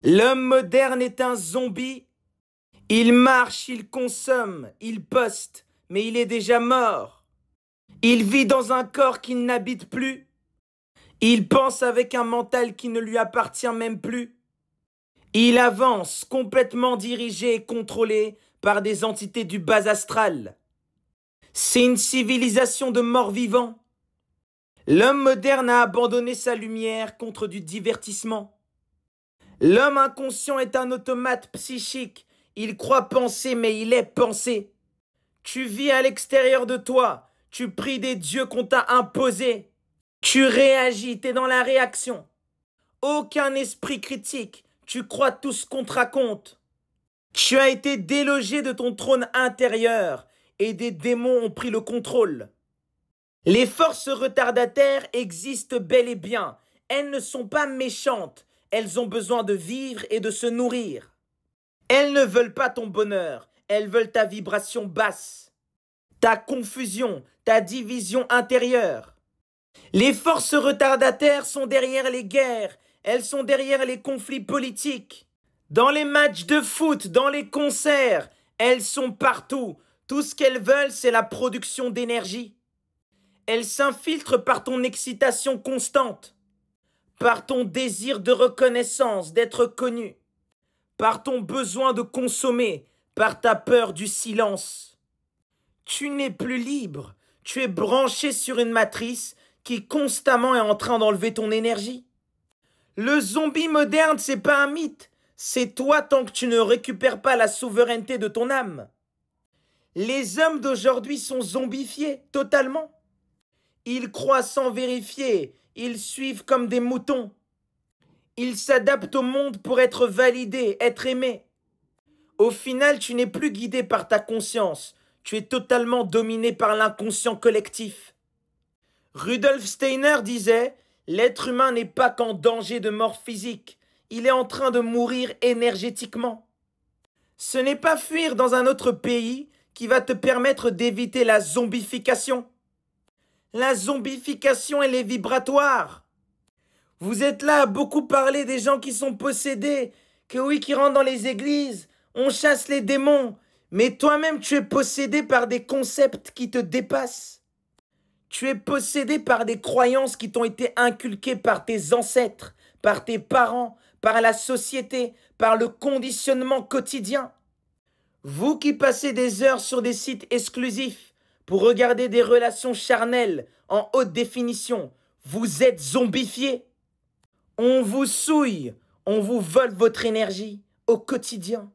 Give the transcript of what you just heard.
L'homme moderne est un zombie. Il marche, il consomme, il poste, mais il est déjà mort. Il vit dans un corps qu'il n'habite plus. Il pense avec un mental qui ne lui appartient même plus. Il avance, complètement dirigé et contrôlé par des entités du bas astral. C'est une civilisation de morts-vivants. L'homme moderne a abandonné sa lumière contre du divertissement. L'homme inconscient est un automate psychique. Il croit penser, mais il est pensé. Tu vis à l'extérieur de toi. Tu pries des dieux qu'on t'a imposés. Tu réagis, t'es dans la réaction. Aucun esprit critique. Tu crois tout ce qu'on te raconte. Tu as été délogé de ton trône intérieur et des démons ont pris le contrôle. Les forces retardataires existent bel et bien. Elles ne sont pas méchantes. Elles ont besoin de vivre et de se nourrir. Elles ne veulent pas ton bonheur. Elles veulent ta vibration basse, ta confusion, ta division intérieure. Les forces retardataires sont derrière les guerres. Elles sont derrière les conflits politiques. Dans les matchs de foot, dans les concerts, elles sont partout. Tout ce qu'elles veulent, c'est la production d'énergie. Elles s'infiltrent par ton excitation constante, par ton désir de reconnaissance, d'être connu, par ton besoin de consommer, par ta peur du silence. Tu n'es plus libre, tu es branché sur une matrice qui constamment est en train d'enlever ton énergie. Le zombie moderne, c'est pas un mythe, c'est toi tant que tu ne récupères pas la souveraineté de ton âme. Les hommes d'aujourd'hui sont zombifiés, totalement. Ils croient sans vérifier, ils suivent comme des moutons. Ils s'adaptent au monde pour être validés, être aimés. Au final, tu n'es plus guidé par ta conscience, tu es totalement dominé par l'inconscient collectif. Rudolf Steiner disait « L'être humain n'est pas qu'en danger de mort physique, il est en train de mourir énergétiquement. » Ce n'est pas fuir dans un autre pays qui va te permettre d'éviter la zombification. La zombification, elle est vibratoire. Vous êtes là à beaucoup parler des gens qui sont possédés, que oui, qui rentrent dans les églises, on chasse les démons, mais toi-même tu es possédé par des concepts qui te dépassent. Tu es possédé par des croyances qui t'ont été inculquées par tes ancêtres, par tes parents, par la société, par le conditionnement quotidien. Vous qui passez des heures sur des sites exclusifs pour regarder des relations charnelles en haute définition, vous êtes zombifiés. On vous souille, on vous vole votre énergie au quotidien.